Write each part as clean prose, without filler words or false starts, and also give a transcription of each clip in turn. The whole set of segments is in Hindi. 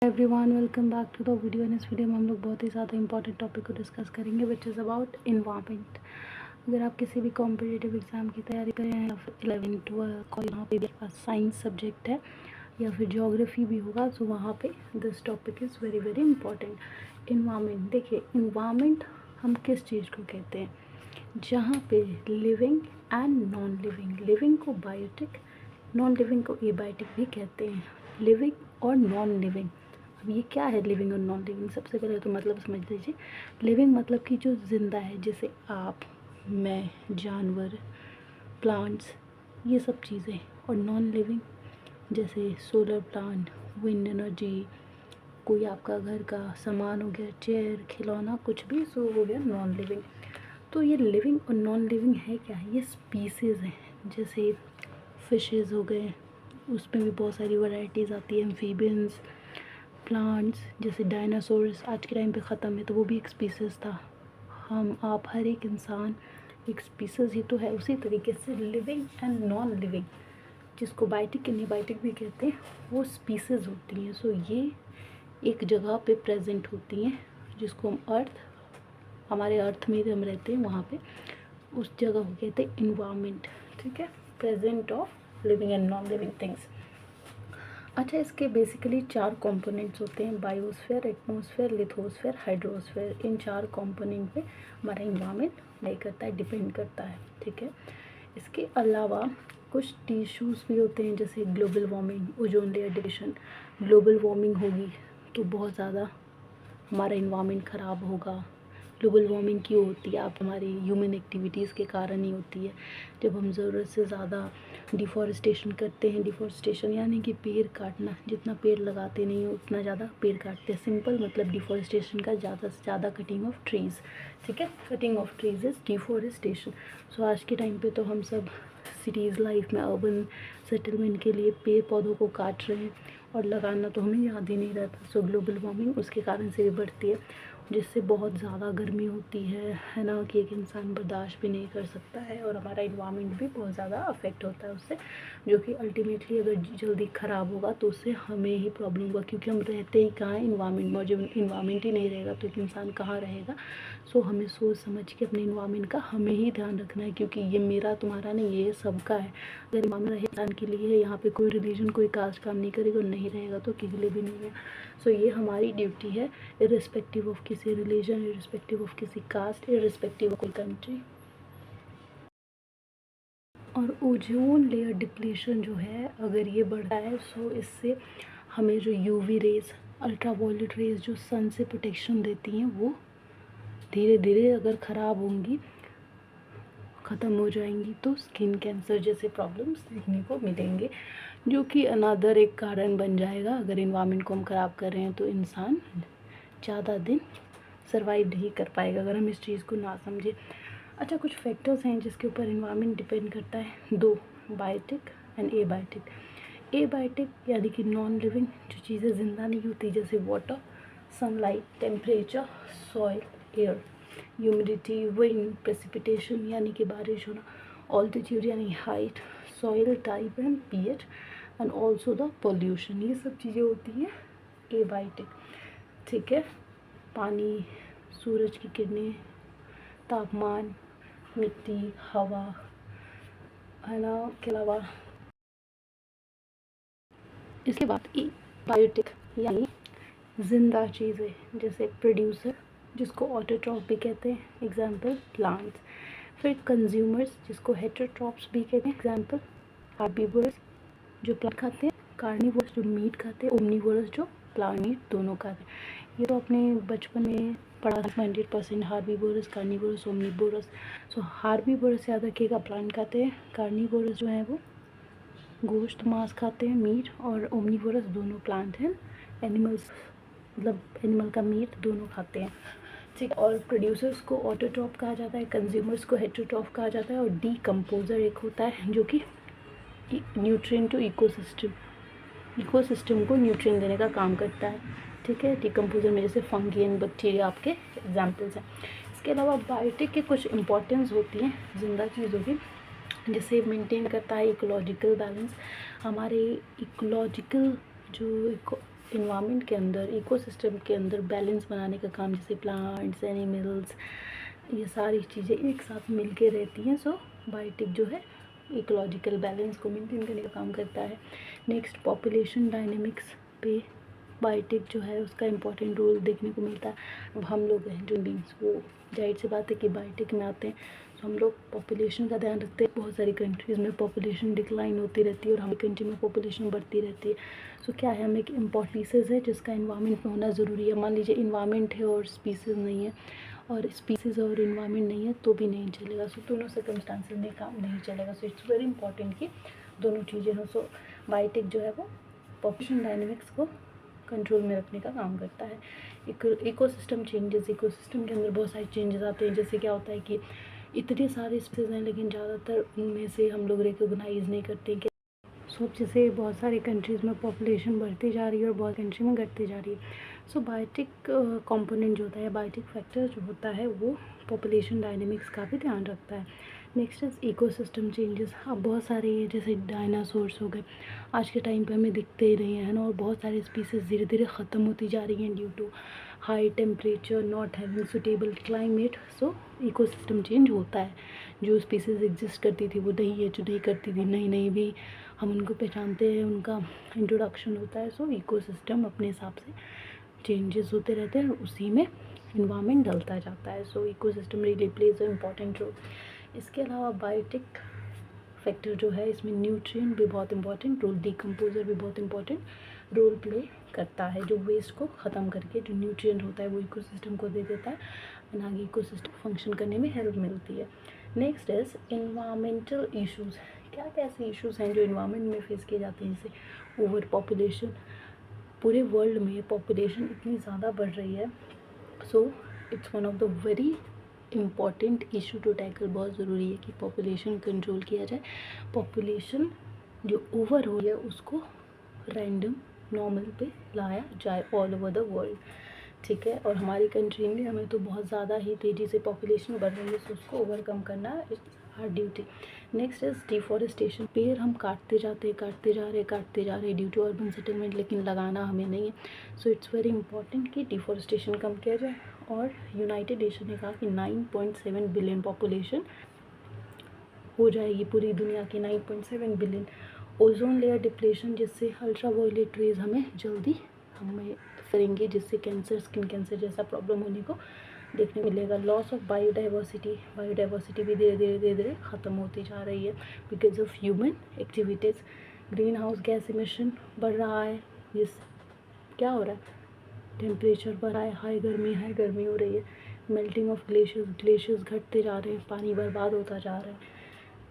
Everyone welcome back to the video. In इस वीडियो में हम लोग बहुत ही ज़्यादा इंपॉर्टेंट टॉपिक को डिस्कस करेंगे विच इज़ अबाउट इन्वायरमेंट। अगर आप किसी भी कॉम्पिटिटिव एग्ज़ाम की तैयारी कर रहे हैं या फिर 11th 12th और यहाँ पे भी आपके पास साइंस सब्जेक्ट है या फिर ज्योग्राफी भी होगा तो वहाँ पे this topic is very very important. Environment, देखिए इन्वायरमेंट हम किस चीज़ को कहते हैं जहाँ पे living and non living, living को बायोटिक, नॉन लिविंग को एबायोटिक भी कहते हैं। लिविंग और नॉन लिविंग, अब ये क्या है लिविंग और नॉन लिविंग? सबसे पहले तो मतलब समझ लीजिए। लिविंग मतलब कि जो ज़िंदा है, जैसे आप, मैं, जानवर, प्लांट्स, ये सब चीज़ें। और नॉन लिविंग जैसे सोलर प्लांट, विंड एनर्जी, कोई आपका घर का सामान हो गया, चेयर, खिलौना, कुछ भी, सो हो गया नॉन लिविंग। तो ये लिविंग और नॉन लिविंग है क्या है? ये स्पीसीज़ हैं। जैसे फिशेज़ हो गए, उसमें भी बहुत सारी वैरायटीज़ आती है। एम्फीबियंस, प्लांट्स जैसे डायनासोर्स आज के टाइम पे ख़त्म है तो वो भी एक स्पीसीज़ था। हम, आप, हर एक इंसान एक स्पीसीज़ ही तो है। उसी तरीके से लिविंग एंड नॉन लिविंग, जिसको बायोटिक एबायोटिक भी कहते हैं, वो स्पीसीज़ होती हैं। सो ये एक जगह पे प्रेजेंट होती हैं जिसको हम अर्थ, हमारे अर्थ में हम रहते हैं वहाँ पे, उस जगह को कहते हैं इन्वायरमेंट। ठीक है, present of living and non living things. अच्छा, इसके बेसिकली 4 कंपोनेंट्स होते हैं, बायोस्फीयर, एटमॉस्फेयर, लिथोस्फेयर, हाइड्रोस्फेयर। इन 4 कंपोनेंट पे हमारा इन्वायरमेंट नहीं करता है, डिपेंड करता है। ठीक है, इसके अलावा कुछ टिश्यूज़ भी होते हैं जैसे global warming, ozone layer depletion. Global warming होगी तो बहुत ज़्यादा हमारा इन्वायरमेंट ख़राब होगा। ग्लोबल वार्मिंग क्यों होती है? आप, हमारी ह्यूमन एक्टिविटीज़ के कारण ही होती है। जब हम ज़रूरत से ज़्यादा डिफॉरेस्टेशन करते हैं, डिफॉरेस्टेशन यानी कि पेड़ काटना, जितना पेड़ लगाते नहीं हो उतना ज़्यादा पेड़ काटते हैं। सिंपल मतलब डिफॉरेस्टेशन का ज़्यादा से ज़्यादा कटिंग ऑफ ट्रीज़। ठीक है, cutting of trees is deforestation. So आज के टाइम पे तो हम सब सिटीज़ लाइफ में अर्बन सेटलमेंट के लिए पेड़ पौधों को काट रहे हैं और लगाना तो हमें याद ही नहीं रहता। सो ग्लोबल वार्मिंग उसके कारण से भी बढ़ती है, जिससे बहुत ज़्यादा गर्मी होती है ना, कि एक इंसान बर्दाश्त भी नहीं कर सकता है और हमारा इन्वायरमेंट भी बहुत ज़्यादा अफेक्ट होता है उससे, जो कि अल्टीमेटली अगर जल्दी ख़राब होगा तो उससे हमें ही प्रॉब्लम होगा, क्योंकि हम रहते ही कहाँ हैं? इन्वायरमेंट में। जब इन्वायरमेंट ही नहीं रहेगा तो एक इंसान कहाँ रहेगा? सो हमें सोच समझ के अपने इन्वायरमेंट का हमें ही ध्यान रखना है, क्योंकि ये मेरा तुम्हारा नहीं, ये सबका है। अगर इन्वायरमेंट रहे इंसान के लिए है, यहाँ पे कोई रिलीजन कोई कास्ट काम नहीं करेगा, नहीं रहेगा तो किसी लिए भी नहीं है। सो ये हमारी ड्यूटी है, इर्रिस्पेक्टिव ऑफ किसी रिलीजन, इर्रिस्पेक्टिव ऑफ किसी कास्ट, इर्रिस्पेक्टिव ऑफ कोई कंट्री। और ओजोन लेयर डिप्लेशन जो है, अगर ये बढ़ता है सो इससे हमें जो यूवी रेज़, अल्ट्रावायलेट रेज़ जो सन से प्रोटेक्शन देती हैं, वो धीरे धीरे अगर ख़राब होंगी, ख़त्म हो जाएंगी, तो स्किन कैंसर जैसे प्रॉब्लम्स देखने को मिलेंगे, जो कि अनदर एक कारण बन जाएगा। अगर इन्वायरमेंट को हम ख़राब कर रहे हैं तो इंसान ज़्यादा दिन सर्वाइव नहीं कर पाएगा अगर हम इस चीज़ को ना समझें। अच्छा, कुछ फैक्टर्स हैं जिसके ऊपर इन्वायरमेंट डिपेंड करता है, 2, बायोटिक एंड एबायोटिक। एबायोटिक यानी कि नॉन लिविंग, जो चीज़ें ज़िंदा नहीं होती, जैसे water, sunlight, temperature, soil, air, humidity, wind, precipitation यानी कि बारिश होना, ऑल्टीट्यूड यानी height, soil type and pH, and also the pollution. ये सब चीज़ें होती हैं एबायोटिक। ठीक है, पानी, सूरज की किरणें, तापमान, मिट्टी, हवा, है ना, के अलावा इसके बाद बायोटिक यानी ज़िंदा चीज़ें, जैसे प्रोड्यूसर जिसको ऑटोट्रॉफ भी कहते हैं, एग्जाम्पल प्लांट्स। फिर कंज्यूमर्स जिसको हेटेरोट्रॉफ्स भी कहते हैं, एग्जाम्पल हार्बीवर्स जो प्लांट खाते हैं, कार्निवोरस जो मीट खाते हैं, ओमनीवोरस जो प्लांट मीट दोनों खाते हैं। ये तो अपने बचपन में पढ़ा था 100%, हार्बीवोरस, कार्निवोरस, ओमनीवोरस। सो हार्बीवोरस याद रखिएगा, प्लांट खाते हैं। कार्निवोरस जो है वो गोश्त, मांस खाते हैं, मीट। और ओमनीवोरस दोनों प्लांट हैं, एनिमल्स मतलब एनिमल का मीट दोनों खाते हैं। ठीक, और प्रोड्यूसर्स को ऑटोट्रॉफ कहा जाता है, कंज्यूमर्स को हेटेरोट्रॉफ कहा जाता है, और डीकम्पोजर एक होता है जो कि न्यूट्रिएंट टू इकोसिस्टम, इकोसिस्टम को न्यूट्रिएंट देने का काम करता है। ठीक है, डीकम्पोजर में जैसे फंगी एंड बैक्टीरिया आपके एग्जाम्पल्स हैं। इसके अलावा बायोटिक की कुछ इंपॉर्टेंस होती हैं जिंदा चीज़ों की, जैसे मेंटेन करता है इकोलॉजिकल बैलेंस, हमारे इकोलॉजिकल जो इन्वामेंट के अंदर, इकोसिस्टम के अंदर बैलेंस बनाने का काम, जैसे प्लांट्स, एनिमल्स, ये सारी चीज़ें एक साथ मिल के रहती हैं। सो बायोटिक जो है इकोलॉजिकल बैलेंस को मेंटेन करने का काम करता है। नेक्स्ट, पॉपुलेशन डायनेमिक्स पे बायोटिक जो है उसका इम्पोर्टेंट रोल देखने को मिलता है। अब हम लोग हैं जो बींग्स, वो जाहिर सी बात है कि बायोटिक में आते हैं, तो हम लोग पॉपुलेशन का ध्यान रखते हैं। बहुत सारी कंट्रीज़ में पॉपुलेशन डिक्लाइन होती रहती है और हमारी कंट्री में पॉपुलेशन बढ़ती रहती है। सो क्या है, हमें एक इम्पोर्टेंसेस है जिसका इन्वायरमेंट में होना ज़रूरी है। मान लीजिए इन्वायरमेंट है और स्पीसीज़ नहीं है, और स्पीसीज़ और इन्वायरमेंट नहीं है तो भी नहीं चलेगा। सो दोनों सर्कमस्टांसेस में काम नहीं चलेगा। सो इट्स वेरी इंपॉर्टेंट कि दोनों चीज़ें हों। सो बायोटिक जो है वो पॉपुलेशन डायनेमिक्स को कंट्रोल में रखने का काम करता है। इकोसिस्टम चेंजेस, इकोसिस्टम के अंदर बहुत सारे चेंजेस आते हैं। जैसे क्या होता है कि इतने सारे स्पीसीज़ हैं लेकिन ज़्यादातर उनमें से हम लोग रिकॉग्नाइज़ नहीं करते कि सो जैसे बहुत सारे कंट्रीज़ में पॉपुलेशन बढ़ती जा रही है और बहुत कंट्री में घटती जा रही है। सो बायोटिक कंपोनेंट जो होता है, बायोटिक फैक्टर जो होता है, वो पॉपुलेशन डायनेमिक्स का भी ध्यान रखता है। Next is ecosystem changes. अब बहुत सारे जैसे डायनासोर्स हो गए, आज के टाइम पे हमें दिखते ही नहीं हैं ना, और बहुत सारे स्पीसीज़ धीरे धीरे ख़त्म होती जा रही हैं due to high temperature, not having suitable climate. So ecosystem change होता है। जो स्पीसीज़ एग्जिस्ट करती थी वो नहीं है, जो नहीं करती थी नई नई भी हम उनको पहचानते हैं, उनका इंट्रोडक्शन होता है। सो इकोसिस्टम अपने हिसाब से चेंजेस होते रहते हैं और उसी में इन्वायरमेंट ढलता जाता है। So ecosystem really plays a important role. इसके अलावा बायोटिक फैक्टर जो है, इसमें न्यूट्रिएंट भी बहुत इंपॉर्टेंट रोल, डिकम्पोजर भी बहुत इंपॉर्टेंट रोल प्ले करता है। जो वेस्ट को ख़त्म करके जो न्यूट्रिएंट होता है वो इकोसिस्टम को दे देता है और आगे इकोसिस्टम फंक्शन करने में हेल्प मिलती है। Next is environmental issues. क्या क्या ऐसे इश्यूज़ हैं जो इन्वायरमेंट में फेस किए जाते हैं, जैसे ओवर पॉपुलेशन। पूरे वर्ल्ड में पॉपुलेशन इतनी ज़्यादा बढ़ रही है। So it's one of the very important issue to tackle. बहुत ज़रूरी है कि पॉपुलेशन कंट्रोल किया जाए। पॉपुलेशन जो ओवर हो रही है उसको रैंडम नॉर्मल पे लाया जाए ऑल ओवर द वर्ल्ड, ठीक है। और हमारी कंट्री में हमें तो बहुत ज़्यादा ही तेज़ी से पॉपुलेशन बढ़ रही है, सो उसको ओवरकम करना it's our duty. Next is deforestation. पेड़ हम काटते काटते जा रहे ड्यू टू अर्बन सेटलमेंट, लेकिन लगाना हमें नहीं है। सो इट्स वेरी इंपॉर्टेंट कि डिफॉरेस्टेशन कम किया जाए। और यूनाइटेड नेशन ने कहा कि 9.7 बिलियन पॉपुलेशन हो जाएगी पूरी दुनिया की, 9.7 बिलियन। ओजोन लेयर डिप्लेशन, जिससे अल्ट्रा वायलेट रेज हमें जल्दी करेंगे, जिससे कैंसर, स्किन कैंसर जैसा प्रॉब्लम होने को देखने मिलेगा। लॉस ऑफ बायोडाइवर्सिटी, बायोडाइवर्सिटी भी धीरे धीरे ख़त्म होती जा रही है because of human activities. Green house gas emission बढ़ रहा है, जिस क्या हो रहा है, टेम्परेचर बढ़ रहा है, हाई गर्मी हो रही है। मेल्टिंग ऑफ ग्लेशियर्स घटते जा रहे हैं, पानी बर्बाद होता जा रहा है।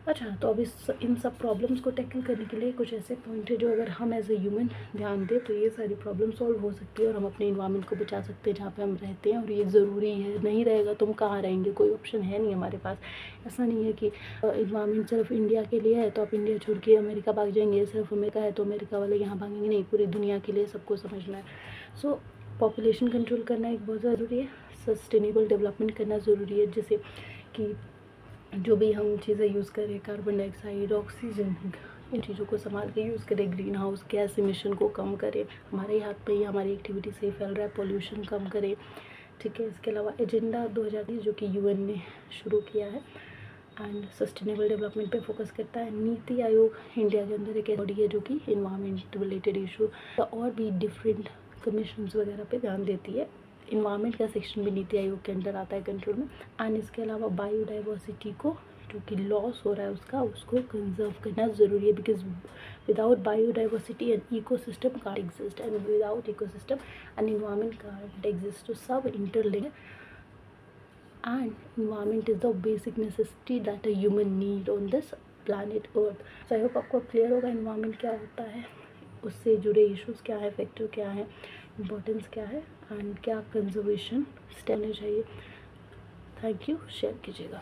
अच्छा, तो अब इन सब प्रॉब्लम्स को टैकल करने के लिए कुछ ऐसे पॉइंट है जो अगर हम एज ए ह्यूमन ध्यान दें तो ये सारी प्रॉब्लम सॉल्व हो सकती है और हम अपने इन्वायरमेंट को बचा सकते हैं जहाँ पे हम रहते हैं। और ये ज़रूरी है, नहीं रहेगा तो हम कहाँ रहेंगे, कोई ऑप्शन है नहीं हमारे पास। ऐसा नहीं है कि इन्वायरमेंट सिर्फ इंडिया के लिए है तो आप इंडिया छोड़ के अमेरिका भाग जाएंगे, सिर्फ अमेरिका है तो अमेरिका वाले यहाँ भागेंगे, नहीं, पूरी दुनिया के लिए सबको समझना है। सो पॉपुलेशन कंट्रोल करना एक बहुत ज़रूरी है। सस्टेनेबल डेवलपमेंट करना ज़रूरी है, जैसे कि जो भी हम चीज़ें यूज़ करें, कार्बन डाइऑक्साइड, ऑक्सीजन, इन चीज़ों को संभाल के यूज़ करें। ग्रीन हाउस गैस इमिशन को कम करें, हमारे हाथ पे ही हमारी एक्टिविटी से फैल रहा है, पोल्यूशन कम करें, ठीक है। इसके अलावा एजेंडा 2030 जो कि UN ने शुरू किया है एंड सस्टेनेबल डेवलपमेंट पे फोकस करता है। नीति आयोग इंडिया के अंदर एक बॉडी है जो कि इन्वायरमेंट रिलेटेड इशू और भी डिफरेंट कमीशंस वगैरह पे ध्यान देती है। इन्वायरमेंट का सेक्शन भी नीति आयोग के अंडर आता है कंट्रोल में। एंड इसके अलावा बायोडाइवर्सिटी को जो कि लॉस हो रहा है उसको कंजर्व करना ज़रूरी है, because without biodiversity an ecosystem can't exist and without ecosystem an environment can't exist. तो सब interlinked and environment is the basic necessity that a human need on this planet earth. So I hope आपको क्लियर होगा environment क्या होता है, उससे जुड़े इश्यूज़ क्या है, फैक्टर क्या है, इम्पोर्टेंस क्या है एंड क्या कंजर्वेशन स्टेप चाहिए। थैंक यू, शेयर कीजिएगा।